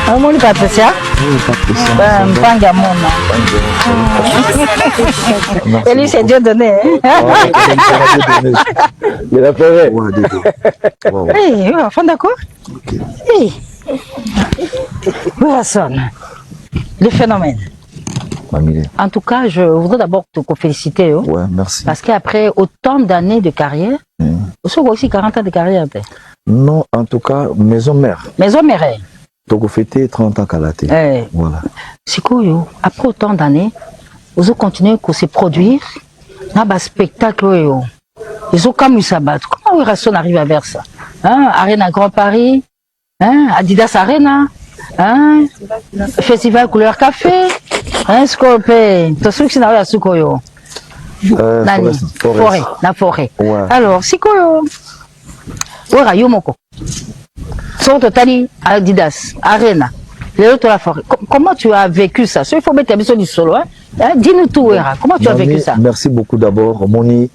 Amoni Patricia? Oui, Patricia. Ben, Panga Mona. Et lui, c'est Dieu donné. Il a fait. Oui, enfin d'accord. Oui. Voilà, sonne. Le phénomène. En tout cas, je voudrais d'abord te féliciter. Ouais, merci. Parce qu'après autant d'années de carrière, vous avez aussi 40 ans de carrière. Non, en tout cas, maison mère. Maison mère. Donc, vous fêtez 30 ans qu'à la télé. Voilà. C'est quoi, après autant d'années, vous avez continué à se produire dans un spectacle. Ils ont comme ça battre. Comment Rasson arrive à faire ça? Arena Grand Paris, Adidas Arena, Festival Couleur Café, Scorpé, tout ce qui n'a pas de soukoyo. Forêt. La forêt. Ouais. Alors, c'est quoi? Ora Yomoko. Sorte Tali, Adidas, Arena, les autres la forêt. Comment tu as vécu ça? Il faut mettre un peu du solo. Dis-nous tout, Era. Comment tu as vécu ça? Merci beaucoup d'abord. Moni,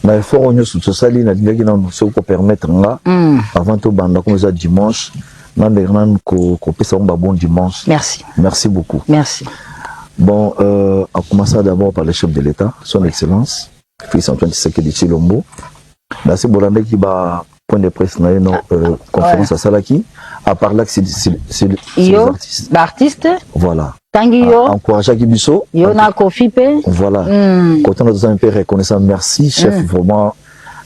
na effort on sur sali na dinga qui nous peut permettre nga avant tout banda comme ça dimanche. Na dernan ko pesa un bon dimanche. Merci. Merci beaucoup. Merci. Bon, on commence d'abord par le chef de l'État, son Excellence, Félix Antoine Tshisekedi Tshilombo. Là c'est Bolande qui va point de presse na une conférence à Salaki à part là que c'est les artistes. L'artiste. Voilà. Tanguyo. Encourager Kibiso. Yona Kofipe. Voilà. Quand on a un peu reconnaissant, merci chef vraiment.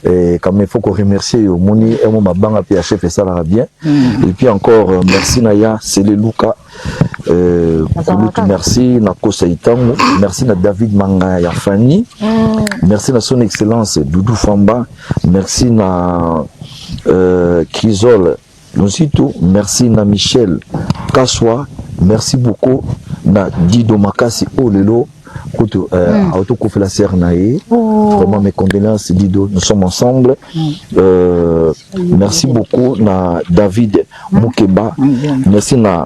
Et comme il faut qu'on remercie au Moni et mon banga puis chef et ça va bien. Et puis encore merci Naya, c'est les Luka. Merci na Kosaitango, merci na David Manga ya Fanny. Merci na son excellence Doudou Famba, merci na Kizol Nositou, merci na Michel Kaswa, merci beaucoup na Dido Makasi Olelo. Autocoufé la Sernae, vraiment mes condoléances Dido, nous sommes ensemble. Merci beaucoup na David Moukeba, merci na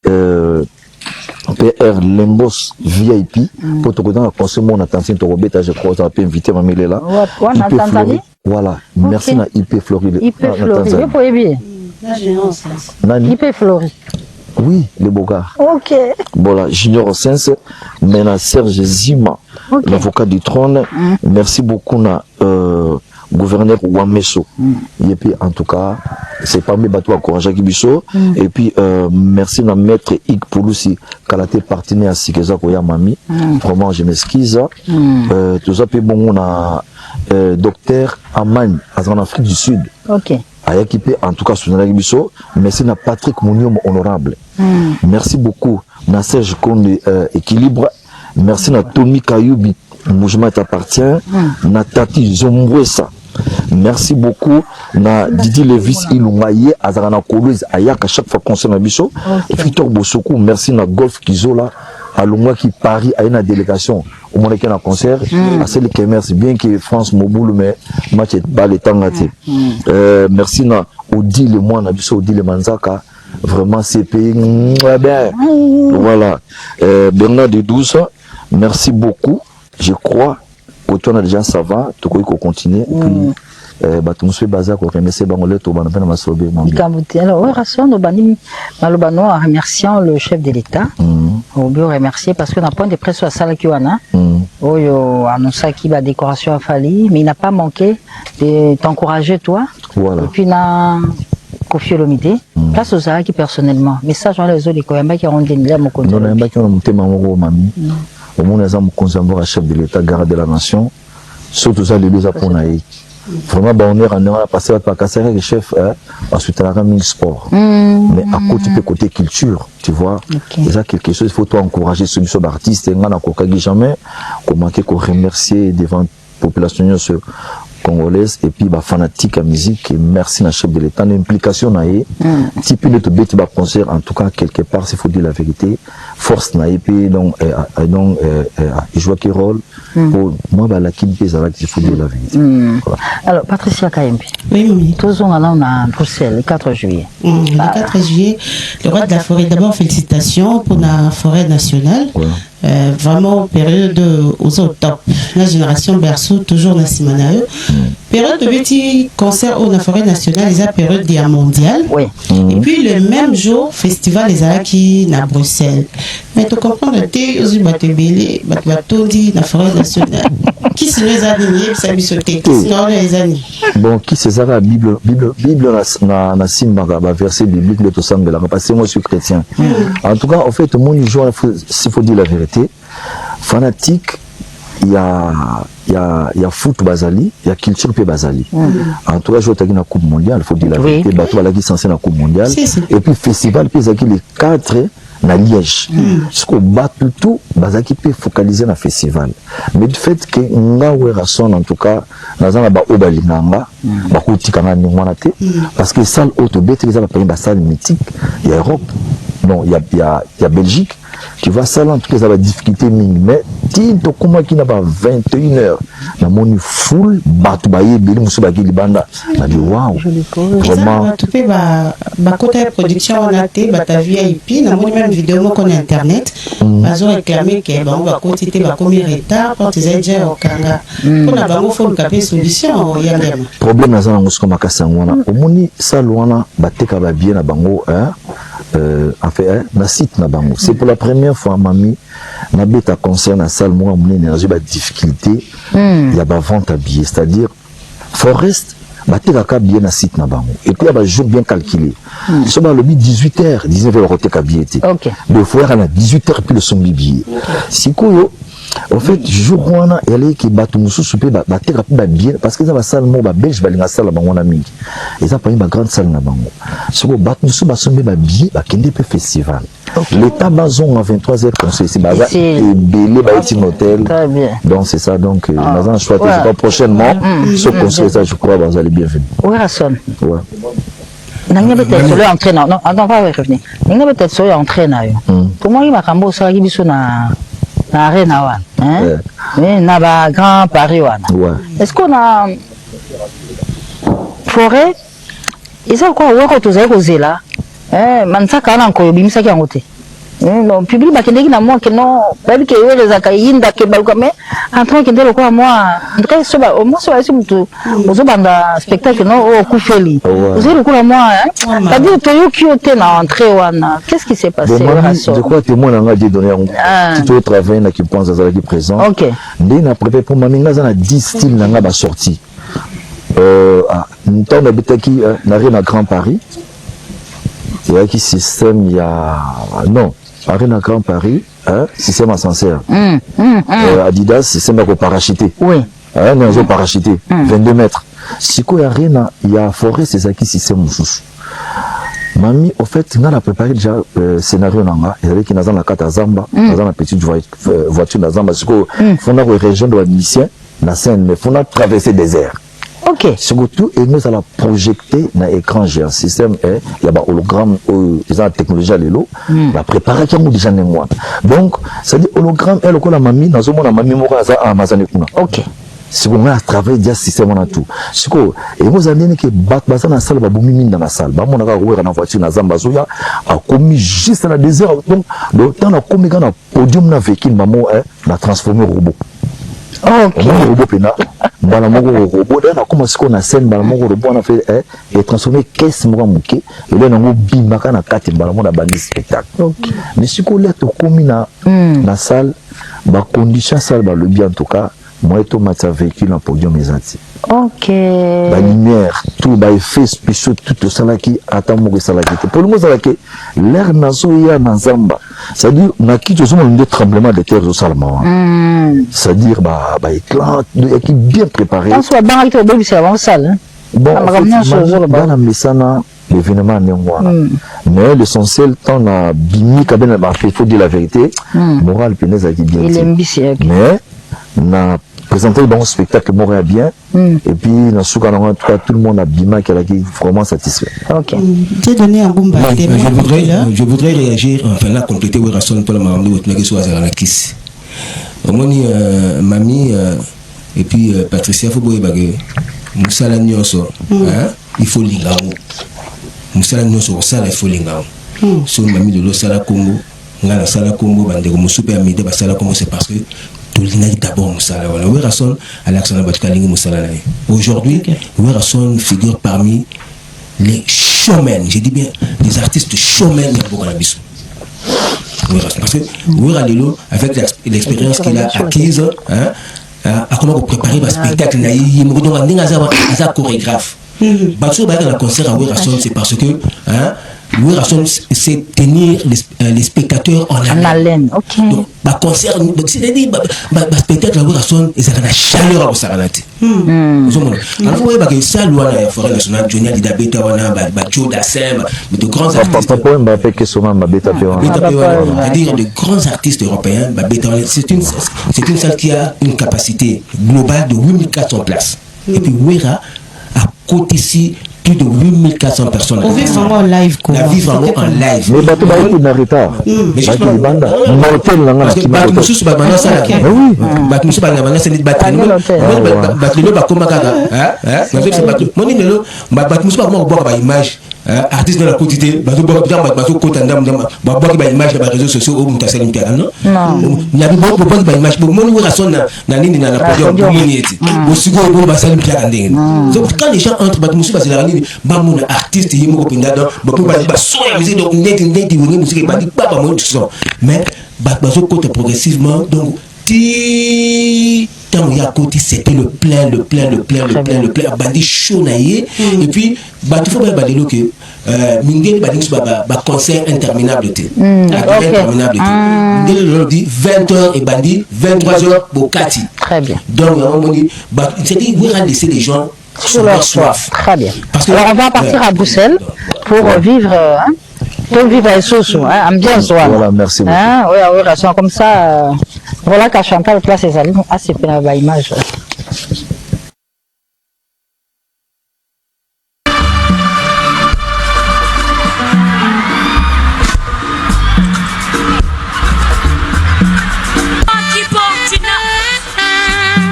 PR Lembos VIP pour te donner un conseil mon attention to robeta je crois on peut inviter ma mille là. Voilà, merci na IP Floride. IP Floride, vous pouvez bien. IP Floride. Oui, les Bogards. Ok. Voilà, Junior Sens, maintenant Serge Zima, l'avocat du trône. Merci beaucoup na gouverneur Wameso. Et puis en tout cas, c'est pas mes bateaux à encourager Kibiso. Et puis merci na maître Ig Pouloussi, Kalate partenaire à Sikeza Koya Mami. Vraiment, je m'excuse. Tout ça puis bon on a docteur Aman, en Afrique du Sud. Ok. Équipé en tout cas sur Bisso. Merci na Patrick Mouniom honorable. Merci beaucoup na Serge Konde équilibre. Merci na Tommy Kayubi, mouvement t'appartient. Na Tati Zombwesa. Merci beaucoup na Didi Levis Ilungaye Azarana Koloise Ayak à chaque fois concerne na Bisso. Victor Bosoku, merci na Golf Kizola. À Longwa qui Paris a une délégation au moment qu'il y a un concert à celle qui merci bien que France Moboul mais match est bas le temps merci na Odi le mois na biso Odi le Manzaka vraiment c'est pays bien voilà Bernard de Douce merci beaucoup je crois que tu as déjà ça va tu crois qu'on continue et puis batumswe baza ko remercier bangole to bana na masobe mambi alors ouais rassure nos bani malobano en remerciant le chef de l'État on veut remercier parce que dans point de presse à Salakiwana oyo annonça qui la décoration a fallu mais il n'a pas manqué de t'encourager toi voilà et puis na Kofi Olomide place aux Zara qui personnellement message dans les autres koyamba qui ont donné mon compte non yamba qui ont monté maman mami au monde les hommes conservateurs chef de l'État garde de la nation surtout ça les deux aponaï vraiment bah on a passé à passer avec le chef ensuite à la mille sport mais à côté culture tu vois c'est ça quelque chose il faut toi encourager ceux qui sont artistes et on n'a jamais commencer qu'on remercier devant la population congolaise et puis bah fanatique à musique et merci à chef de l'État l'implication naïe type de te bête bah concert en tout cas quelque part s'il faut dire la vérité force naïe puis donc il joue quel rôle pour moi bah la qui il faut dire la vérité. Alors Patricia Kayembe, oui tous on a Bruxelles le 4 juillet. Le 4 juillet le roi de la forêt, d'abord félicitations pour la forêt nationale. Vraiment période aux au top la génération berceau toujours na simanayo période de petit concert au la forêt nationale les période dia mondiale et puis le même jour festival les alaki na Bruxelles mais tu comprends le thé aux batebeli batondi na forêt nationale qui se les alignés ça lui sauter sinon les années bon qui c'est ça la bible na simba ba verset biblique de tout ça parce que moi je suis chrétien en tout cas en fait tout le monde joue s'il faut dire la vérité fanatique il y a foot bazali il y a culture pe bazali en tout cas je t'ai dit la coupe mondiale il faut dire la vérité bateau la qui censé la coupe mondiale et puis festival puis zaki les 4 na Liège ce qu'on bat tout bazaki peut focaliser na festival mais du fait que nga werason en tout cas nazana ba obalinganga ba kutika na ngwana te parce que salle auto bête les a pas salle mythique il y a Europe non il y a Belgique tu vois ça là en tout cas ça va difficulté mais tito comment qui n'a pas 21h na moni full batu baye beli musuba ki libanda na di waouh vraiment tu peux ba côté production on a té ba ta VIP na moni même vidéo mo connait internet bazo réclamer que ba on va continuer ba comme retard pour tes agents au Kanga pour na bango faut capter solution ya ndema problème na zana musuka makasa ngwana omoni salwana bateka ba bien na bango en fait na site na bango c'est pour la première fois mami na beta concert na salle moi mon énergie ba difficulté il y a ba vente à billets c'est-à-dire Forest bateka ka bien na site na bango et puis il y a ba jour bien calculé so ba le 18h 19h roteka billet de fois à 18h puis le son billet sikoyo en fait jour wana elle qui batu mususu pe bateka pe bien parce que ça va salle mo ba belge ba linga salle bango na mingi et ça pas une grande salle na bango siko batu mususu ba sombe ba bien ba kende pe festival l'état bazon à 23h conseil c'est baza et belé ba petit hôtel donc c'est ça donc dans un choix c'est pas prochainement ce conseil ça je crois vous allez bienvenue Rason nanga peut-être le entraîneur non on va revenir nanga peut-être sur entraîneur comment il va cambo ça qui biso na arena wana hein mais na ba grand Paris wana est-ce qu'on a forêt ils ont quoi ouais tout ça causé là mansaka na ko bimisa ki ngote non public ba kende na moi que non ba que yo les akayinda ke ba comme en tant que ndelo kwa moi ndika so ba au moins so asi mutu ozo banda spectacle non au kufeli ozo le kwa moi ça dit to yo kiote na entrée wana qu'est-ce qui s'est passé je crois témoin na ngadi donner tout au travail na qui pense à la qui présent ndé na préparé pour maminga za na 10 style na nga ba sorti temps na bitaki na rien à Grand Paris il y a qui système il y a non Arena Grand Paris système ascenseur Adidas système à parachuter on parachuter 22 mètres si quoi Arena il y a forêt c'est ça qui système mususu mami au fait on a préparé déjà scénario nanga et avec qui dans la carte à Zamba dans la petite voiture dans Zamba parce que faut une région de la mission la scène mais faut traverser des airs. Surtout, et nous allons projeter dans l'écran géant système il y a hologramme ils ont la technologie à l'élo la préparation déjà n'est moi donc ça dit hologramme elle la mamie dans la mamie mora à Amazon si on a travaillé déjà système on a tout si quoi et vous allez que battre dans salle babou mimi dans la salle bah mon a ouvert dans voiture dans Zamba zoya a commis juste dans le désert donc le temps a commis dans podium na véhicule maman la transformer en robot robot pena bala moko robot na comment ce qu'on a scène bala moko robot on a fait et transformer caisse moko muke et là nango bimaka na kati bala moko na bandi spectacle mais ce qu'on est commis na salle ba condition salle ba le bien en tout cas moi tout matin véhicule en podium mes anti. Ok. La lumière, tout, bah effet spéciaux, tout ça là qui attend mon ça là qui. Pour le moment ça là qui l'air nazo ya nazamba. C'est-à-dire na qui toujours un tremblement de terre au Salomon. C'est-à-dire bah éclat, qui bien préparé. On soit dans avec le c'est avant salle. Bon, dans la messana l'événement néanmoins. Mais l'essentiel tant la bimi quand même il faut dire la vérité. Moral pénèse qui bien. Il aime bien. Mais na présenter le bon spectacle moral bien et puis dans ce cas en tout cas tout le monde a bima qui est vraiment satisfait. OK. J'ai donné un bon baptême. Je voudrais réagir enfin là compléter oui raison pour la maman de votre mec soit à la kiss. Au moins mamie et puis Patricia faut boire bagay. Musala nyonso hein il faut lingao. Musala nyonso sala il faut lingao. So mamie de l'Osala Congo ngana sala Congo bande ko musupe amide ba sala Congo c'est parce que d'abord Moussala. Oui, Rasson, Alexandre Batkaling Moussala. Aujourd'hui, oui, Rasson figure parmi les showmen, j'ai dit bien, les artistes showmen de Bokanabissou. Oui, parce que oui, Ralilo, avec l'expérience qu'il a acquise, a comment préparer un spectacle, il y a un chorégraphe. Bateau dans le concert à Wérasson, c'est parce que Wérasson, c'est tenir les spectateurs en haleine. Ok. Donc, concert, c'est-à-dire, spectacle à Wérasson, ils ont la chaleur à Saranati. Alors, vous voyez que ça, loi la forêt nationale, Johnny Alidabeta, Bacho Dassem, de grands artistes. Papa Mbappé qui sont Mbappé, c'est-à-dire de grands artistes européens, c'est une salle qui a une capacité globale de 8400 places. Et puis, Wera, à côté ici, plus de 8400 personnes. On vit vraiment en live, quoi. La vie vraiment en live. Mais bateau est en retard. Mais je pense mortel là parce que bateau sous ba maintenant ça. Oui. Bateau sous ba maintenant c'est bateau. Bateau ba comme kaka. C'est bateau. Mon nilo bateau sous ba moi boire ba image. Artiste de la quotidien, bateau côté ndam ba ba image ba réseaux sociaux au mutasel internet non. Il y a beaucoup ba image. Mon niveau rason na nini na podium community. Au second bo ba salim pia ndenge. Donc quand les gens entrent bateau sous ba ba mon artiste yimo ko pinda donc ba so ya musique donc net woni musique ba di pas mon son mais ba côté progressivement donc tant il y a côté c'était le plein bandi chaud naïe et puis bah il faut bien bandi que mingé bandi ba concert interminable interminable mingé le dit 20h et bandi 23h Bokati. Très bien. Donc on dit bah c'est-à-dire vous laisser les gens sur leur soif. Très bien. Parce que, alors on va partir à Bruxelles pour vivre pour vivre à Soso, ambiance. Voilà, merci beaucoup. Oui, relation comme ça. Voilà qu'à Chantal place ses amis assez plein d'image.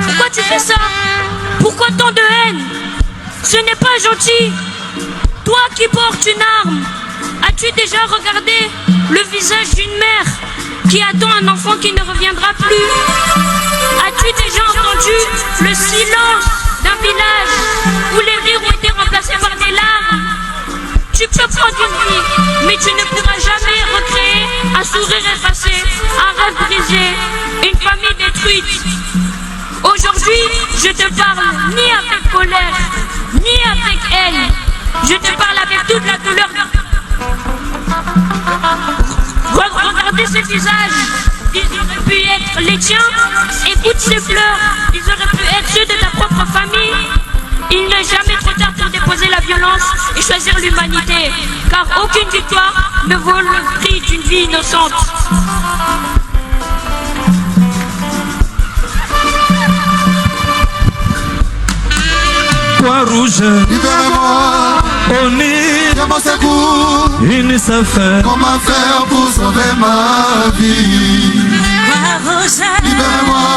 Pourquoi tu fais ça? Pourquoi tant de haine? Ce n'est pas gentil. Toi qui portes une arme, as-tu déjà regardé le visage d'une mère qui attend un enfant qui ne reviendra plus? As-tu déjà entendu le silence d'un village où les rires ont été remplacés par des larmes? Tu peux prendre une vie, mais tu ne pourras jamais recréer un sourire effacé, un rêve brisé, une famille détruite. Aujourd'hui, je te parle ni avec colère, ni avec haine. Je te parle avec toute la douleur. Regardez ces visages, ils auraient pu être les tiens. Écoute ces pleurs, ils auraient pu être ceux de ta propre famille. Il n'est jamais trop tard pour déposer la violence et choisir l'humanité, car aucune victoire ne vaut le prix d'une vie innocente. Poids rouge, libère-moi, Oni, dans mon secours. UNICEF, Comment faire pour sauver ma vie? Libère-moi,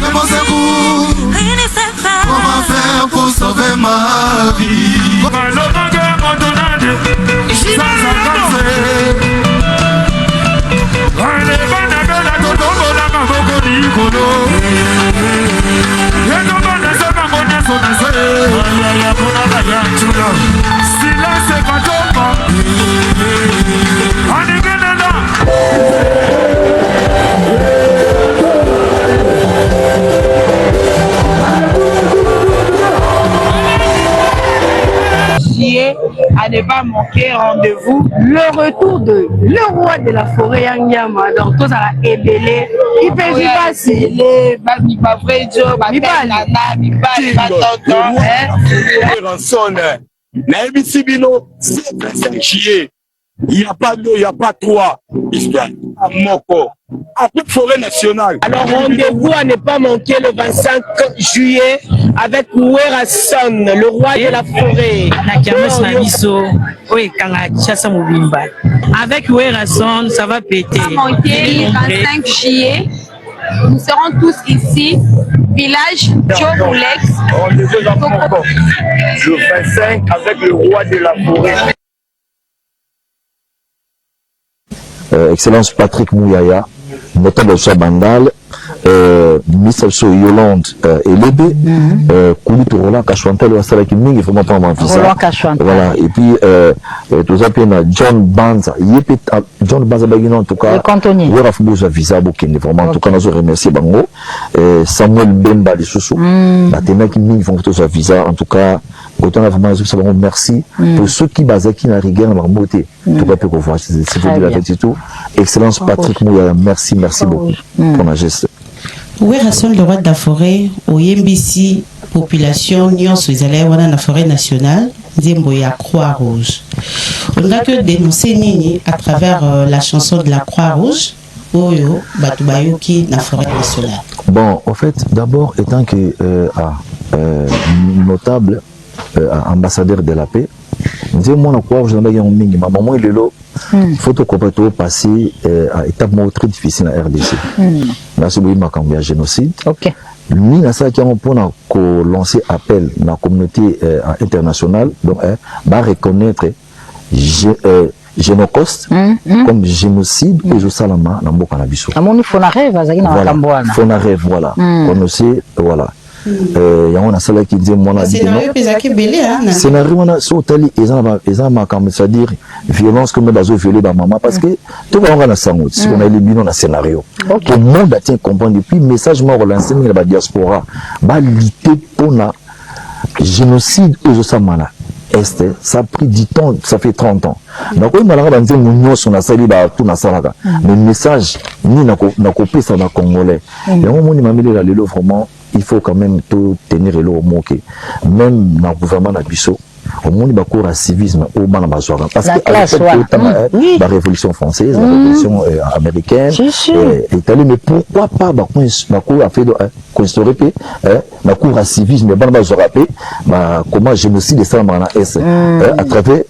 dans mon secours. Comment faire pour sauver ma vie? pas manquer rendez-vous. Le retour de le roi de la forêt Yanyama. Donc, tout ça a ébélé. Il peut y passer. Mi pas vrai job, mi pas nana, mi pas tonton. Ranson, Naïbisi Bino, c'est 25 juillet. Il n'y a pas deux, il n'y a pas trois. Histoire à Moko. À toute forêt nationale. Alors rendez-vous à ne pas manquer le 25 juillet avec Ouera Son, le roi de la forêt. Oui, avec Ouera Son, ça va péter. Le 25 juillet, nous serons tous ici, village Djoboulex. Rendez-vous à Moko. Le 25 avec le roi de la forêt. Excellence Patrick Mouyaya, notable Chabandal, ministre Yolande Elebe, Koulitou Roland Kachwantel, Wassalaki Mingi, il faut m'entendre en fils. Voilà, et puis, tout ça, puis John Banza, John Banza Bagino, en tout cas, le cantonnier. Wera Fubouza Visa Bokene, vraiment, en tout cas, nous remercions Bango, Samuel Bemba de Soussou, la Téna qui Mingi font tout ça Visa, en tout cas, autant la vraiment, merci pour ceux qui basent qui n'a rigueur dans leur beauté. En tout cas, pour qu'on voit, c'est tout la fête et tout. Excellence Patrick Mouyaya, merci beaucoup pour la geste. Ouera Son, le roi de la forêt, au YMBC, population, Nyon Suizalais, on a la forêt nationale, Zemboya Croix-Rouge. On a que dénoncer Nini à travers la chanson de la Croix-Rouge, Oyo, Batubayuki, la forêt nationale. Bon, en fait, d'abord, étant que notable ambassadeur de la paix, je moi la Croix-Rouge, ma maman est là. Il faut que passer à étape très difficile à RDC. Merci beaucoup, ma cambia génocide. Ok. Lui, na ça qui on pour lancer appel dans la communauté internationale, donc va reconnaître génocide comme génocide et je salama dans beaucoup d'habitude. Amoni Fonare va zaki na Kamboana. Fonare voilà. On sait voilà. Il y a un seul qui dit mon scénario pesaki belé hein. Scénario on a sotali ezama comme ça dire violence comme bazo violer ba maman parce que tout va on a ça si on a éliminé un scénario. Tout le monde a comprendre depuis message moi relancé dans la diaspora ba lutter pour la génocide aux Osamana. Est ça a pris 10 ans, ça fait 30 ans. Donc on a dit nous on a sali ba tout na salaka. Mais message ni na copier ça na congolais. Et on m'a mis là le vraiment il faut quand même tout tenir le au mot que même dans le gouvernement na biso au monde bakour à civisme au bana bazora parce que la révolution française la révolution américaine Italie mais pourquoi pas bakour a fait construire bakour à civisme bana bazora comment génocide ça dans est à travers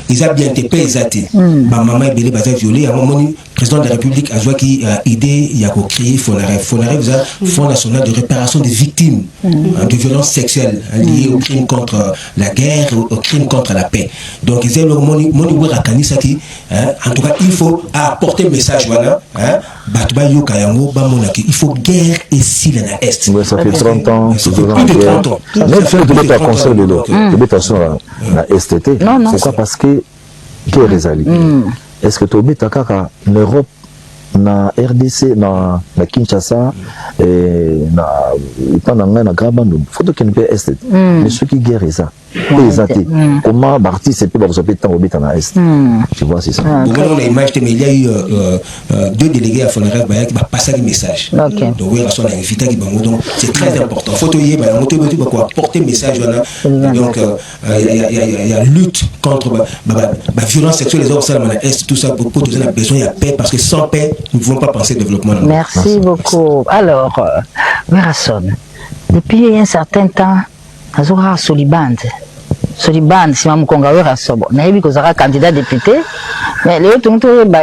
ils ont bien été payés ma maman est belé bazar violé à un moment président de la République a joué qui a idée il y a créé Fonare Fonds national de réparation des victimes de violences sexuelles liées aux crimes contre la guerre aux crimes contre la paix. Donc ils ont le moni Kanisaki en tout cas il faut apporter le message voilà il faut guerre ici dans l'Est. Oui, ça fait 30 ans, c'est plus de 30 ans. Même si tu veux conseil de l'eau, tu veux façon la STT. Pourquoi? Parce que guerre est allée. Est-ce que tu as en Europe, na RDC, na Kinshasa, et na Grabando, il faut qu'il y ait STT. Mais ceux qui guerre ça. Comment participer dans ce temps au en Est? Tu vois, c'est ça. On a image, mais il y a eu 2 délégués à Fonare qui va passer le message. Donc, oui, on a invité qui donc c'est très important. Il faut porter le message. Donc, il y a lutte contre la violence sexuelle, les hommes dans l'Est, tout ça, pour donner la besoin de la paix, parce que sans paix, nous ne pouvons pas penser au développement. Merci beaucoup. Alors, Werason, depuis un certain temps, Azura Soliband, si maman Kongawe Sobo, naïbi kozara candidat député, mais les autres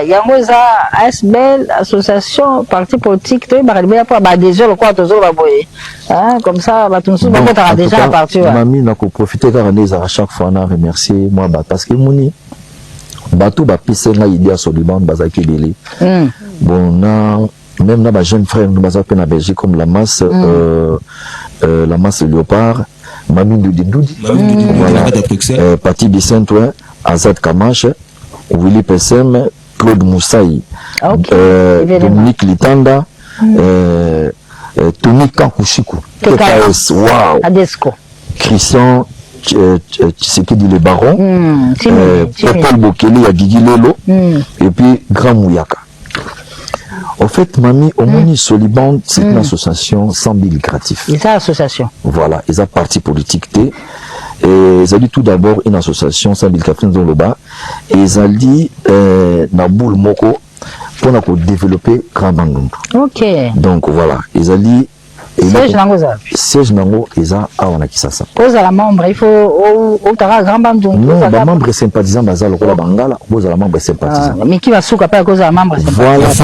yangoza ASBL, association, parti politique, tu es pas déjà le quoi toujours va boyer, comme ça, tout nous va déjà à partir. Mamie n'a qu'au profiter car on à chaque fois on a remercié moi parce que mouni, bateau va pisser la idée à Soliban bazaki belé. Bon même là, jeune frère nous bazaki na Belgique comme la masse léopard. Mamie Doudi, Pati Bissentouin, Azad Kamache, Willy Pessem, Claude Moussaï, Dominique Litanda, Tony Kankushiku, TKS, wow, Adesco, Christian Tshisekedi le baron, Paul Bokele ya Guigui Lelo, et puis Grand Mouyaka. En fait, Mami, au moins, Soliban, c'est une association sans but lucratif. Et ça, association. Voilà, ils ont parti politique. Et ils ont dit tout d'abord une association sans but lucratif dans le bas. Et ils ont dit, Naboul Moko, pour développer Grand Bandundu. Ok. Donc voilà, ils ont dit, siège nango eza awana kisasa. Cause la membre il faut au tara grand bandundu. Non, ba membre sympathisant bazalo ko la bangala, cause la membre sympathisant. Mais qui va souka pas cause la membre sympathisant. Voilà, parce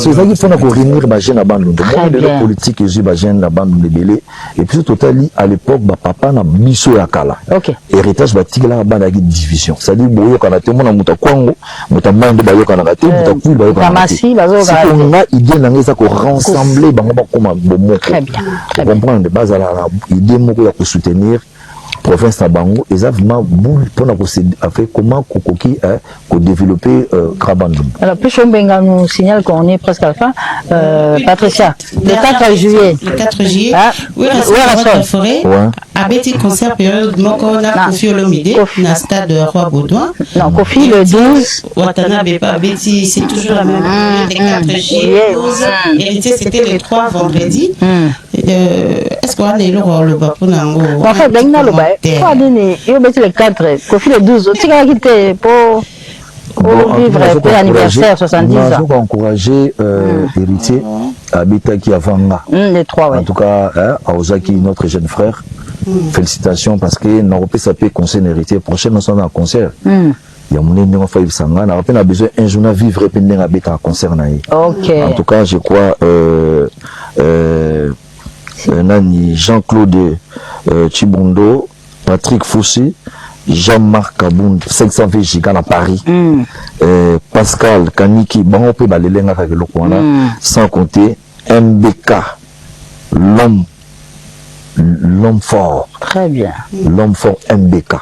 que ça qui faut réunir ba jeune bandundu. Le politique et ba jeune na bandundu belé et puis total à l'époque ba papa na biso ya kala. OK. Héritage ba tigala banda ki division. Ça dit boyo kana te mona muta kwango, muta mande ba yo kana te, muta ku ba yo kana te. Si on a idée na ngeza ko rassembler bango ba koma très bien. Pour comprendre de base à la idée pour soutenir province Nabango et ça vraiment boule pour faire comment Kokoki pour développer Krabandou. Alors plus Benga nous signale qu'on est presque à la fin. Patricia, le 4 juillet. Le 4 juillet. Oui, la forêt. A Betty concert période Mokona Kofi Olomide na stade Roi Baudouin. Non, Kofi le 12. Watanabe pas Betty, c'est toujours la même période. Le 4 juillet. Héritier c'était le 3 vendredi. Est-ce qu'on a le bas pour Nango? En fait, Benga le bas. Quoi donner? Il y a le 4, Kofi le 12. Tu vas quitter pour vivre l'anniversaire 70 ans. On va encourager Héritier à Betaki Avanga. Les 3, oui. En tout cas, à Ozaki, notre jeune frère. Félicitations parce que nous avons fait concert héritier. Prochain, nous sommes en concert. Il y a mon frère Sanga. On a besoin un jour de vivre et de un concert. Ok. En tout cas, je crois Jean-Claude Chibondo, Patrick Foussi, Jean-Marc Kaboun, 520 gigas à Paris, Pascal Kaniki, sans compter MBK, l'homme fort. Très bien. L'homme fort MBK.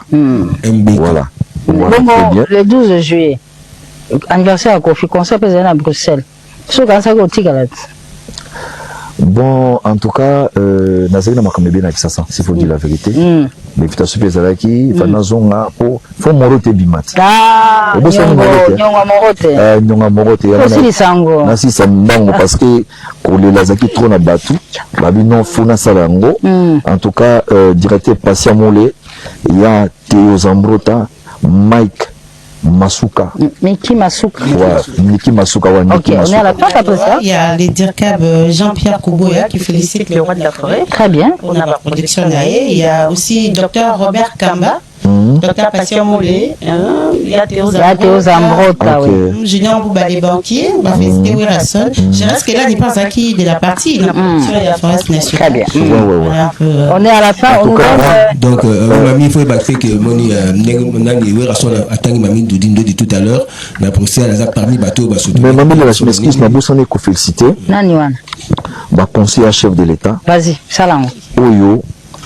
Voilà. Voilà, bon, le 12 juillet, anniversaire à Kofi, concert à Bruxelles. Bon, en tout cas, Nazarina Makamebe na Kisasa, s'il faut dire la vérité. L'invitation Pézalaki, il faut morote bimati. Ah, nyonga morote. Nyonga morote. Aussi sango. Nasi sambango parce que pour les lazaki trop na batu, babi non funa salango. En tout cas, directeur Patient Molé, il y a Théo Zambrota, Mike Masuka. Miki Masuka. Ouais, Miki Masuka. Ouais, ok, on est à la fin après ça. Il y a les DIRCAB Jean-Pierre Kouboya qui félicite le roi de la forêt. Très bien. On a la production derrière. Il y a aussi Dr Robert Kamba. Dr Patient Molé, il y a Théo Zambrota, oui. Julien Bouba les banquiers, on va féliciter Werason. Je reste que là, il pense à qui de la partie, il a production de la forest nationale. Très bien. On est à la fin, on nous donne. Donc, mamie, il faut ébattre que Moni, Nani, Werason a attendu mamie Doudindo dit tout à l'heure, la procédure, elle a parmi bateau, mais mamie, je m'excuse, ma bourse, on est félicité. Nani, Wan. Conseiller chef de l'État. Vas-y, salam. Oyo.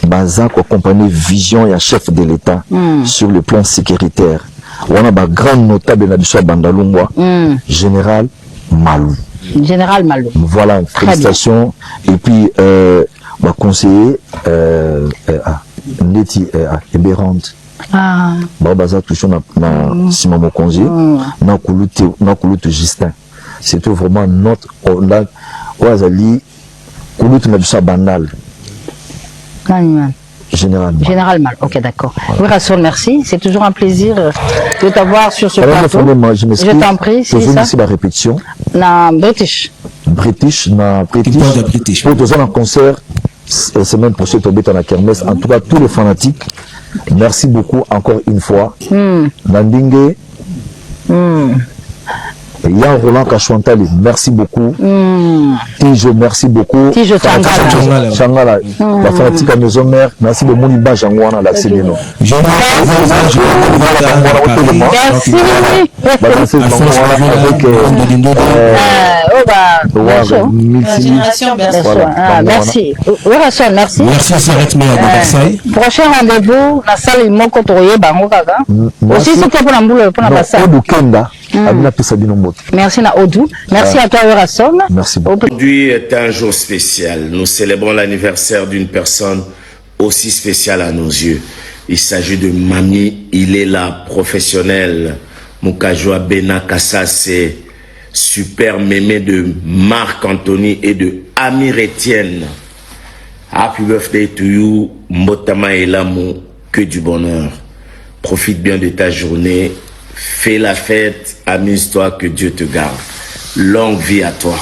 Bazak accompagné vision et chef de l'État sur le plan sécuritaire. On a un grand notable dans Bandalungwa, Général Malou. Général Malou. Voilà, félicitations. Et puis, conseiller Neti Eberante. Bazak toujours na Simon Mokonzi, na Kouloutou Justin. C'était vraiment notre Oazali Kouloutou na Bandal. Général Mal. Ok, d'accord. Oui, Rassoul, merci. C'est toujours un plaisir de t'avoir sur ce plateau. Je t'en prie. C'est ça. La répétition. Na British. British. Pour te un concert, semaine prochaine, tu es à la kermesse. En tout cas, tous les fanatiques, merci beaucoup encore une fois. Nandingue. Yann Roland Kachouantali, merci beaucoup. Tijo, merci beaucoup. Tijo Changala. La fanatique à maison mère, merci de mon image en Wana, la Séléno. Merci. Merci. Merci, Sarette Mère de Versailles. Prochain rendez-vous, la salle Moko Toroye, Bangokaga. Aussi, c'était pour la boule, pour la salle. Merci à Odou. Merci à toi, Rasson. Merci beaucoup. Aujourd'hui est un jour spécial. Nous célébrons l'anniversaire d'une personne aussi spécial à nos yeux. Il s'agit de Mamie, il est là, professionnel. Moukajwa Bena Kassa, c'est super mémé de Marc-Anthony et de Amir Etienne. Happy birthday to you, Mbotama et l'amour, que du bonheur. Profite bien de ta journée, fais la fête, amuse-toi, que Dieu te garde. Longue vie à toi.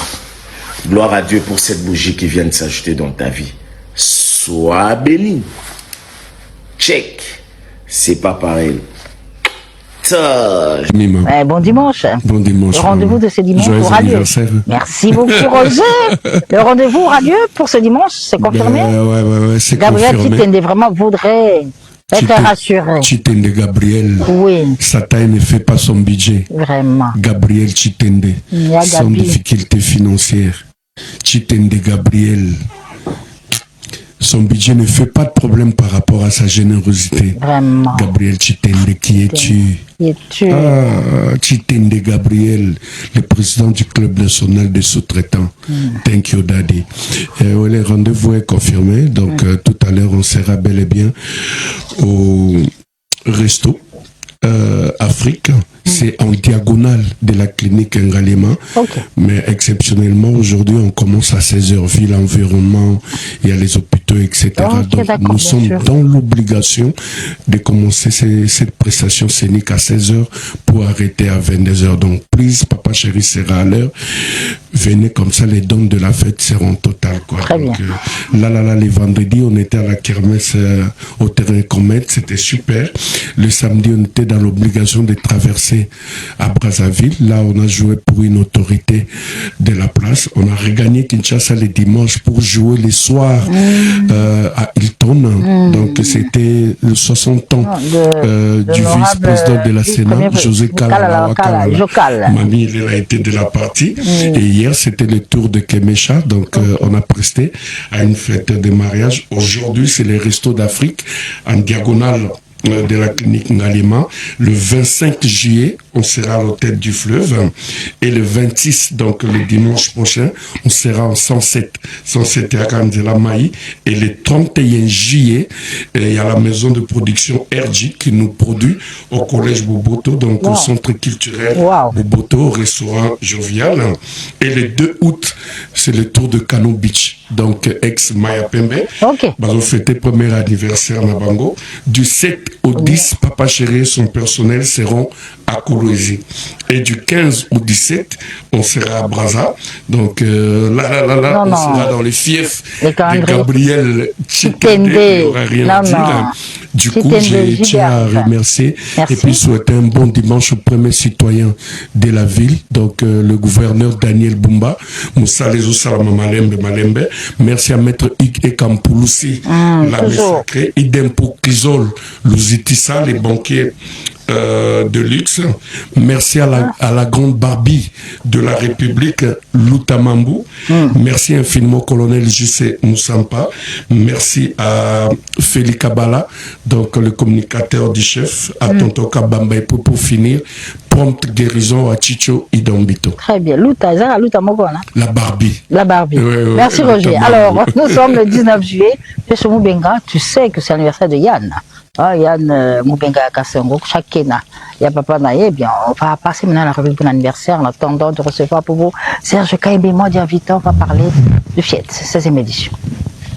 Gloire à Dieu pour cette bougie qui vient de s'ajouter dans ta vie. Sois béni. Check. C'est pas pareil. Bon dimanche. Bon dimanche. Le rendez-vous de ce dimanche aura lieu. Merci beaucoup, Roger. Le rendez-vous aura lieu pour ce dimanche, c'est confirmé? Ouais, c'est Gabriel confirmé. Chitende vraiment voudrait être rassuré. Chitende Gabriel. Oui. Sa taille ne fait pas son budget. Vraiment. Gabriel Chitende. Sans difficulté financière. Chitende Gabriel. Son budget ne fait pas de problème par rapport à sa générosité. Vraiment. Gabriel Chitende, qui es-tu? Chitende Gabriel, le président du club national des sous-traitants. Thank you, Daddy. Le rendez-vous est confirmé, donc tout à l'heure, on sera bel et bien au resto Afrique. C'est en diagonale de la clinique Ngalema. Mais exceptionnellement, aujourd'hui, on commence à 16h. Vu l'environnement, il y a les hôpitaux, etc. Donc, nous sommes dans l'obligation de commencer cette prestation scénique à 16h pour arrêter à 22h. Donc, please, papa chéri sera à l'heure. Venez comme ça, les dons de la fête seront totales. Très bien. Là, les vendredis, on était à la kermesse au terrain Comète. C'était super. Le samedi, on était dans l'obligation de traverser à Brazzaville. Là, on a joué pour une autorité de la place. On a regagné Kinshasa le dimanche pour jouer le soir à Hilton. Donc, c'était le 60 ans du vice-président de la Sénat, José Kalala. Mamie, il a été de la partie. Et hier, c'était le tour de Kemecha. Donc, on a presté à une fête de mariage. Aujourd'hui, c'est les restos d'Afrique en diagonale de la clinique Ngalema. Le 25 juillet, on sera à l'hôtel du Fleuve. Et le 26, donc le dimanche prochain, on sera en 107 à Kandela Maï. Et le 31 juillet, il y a la maison de production RG qui nous produit au collège Boboto, donc au centre culturel Boboto, au restaurant Jovial. Et le 2 août, c'est le tour de Kano Beach, donc ex-Maya Pembe. On fêtait le premier anniversaire Nabango. Du 7 au 10, Papa Chéri et son personnel seront à Kolwezi. Et du 15 au 17, on sera à Brazza. Donc on sera dans les fiefs de Gabriel Chitende. Il n'y aura rien à dire. Du coup, je tiens à remercier et puis souhaiter un bon dimanche aux premiers citoyens de la ville. Donc, le gouverneur Daniel Bumba, Moussa Lezo Salama Malembe. Merci à Maître Ike Ekampouloussi, l'ami sacré. Idem pour Kizol Luzitissa, les banquiers de luxe. Merci à la grande Barbie de la République, Lutamambu. Merci infiniment au colonel J.C. Moussampa. Merci à Félix Kabala, donc le communicateur du chef, à Tonto Kabamba. Et pour finir, prompte guérison à Chicho Idombito. Très bien. La Barbie. La Barbie. Merci Roger. Alors, nous sommes le 19 juillet. Chez Moubenga, tu sais que c'est l'anniversaire de Yann. Yann Moubenga Kassengo, Chakena. Il y a papa Naye, bien, on va passer maintenant à la revue de l'anniversaire en attendant de recevoir pour vous Serge Kaimbe, moi d'invitant, on va parler de Fiat, 16e édition.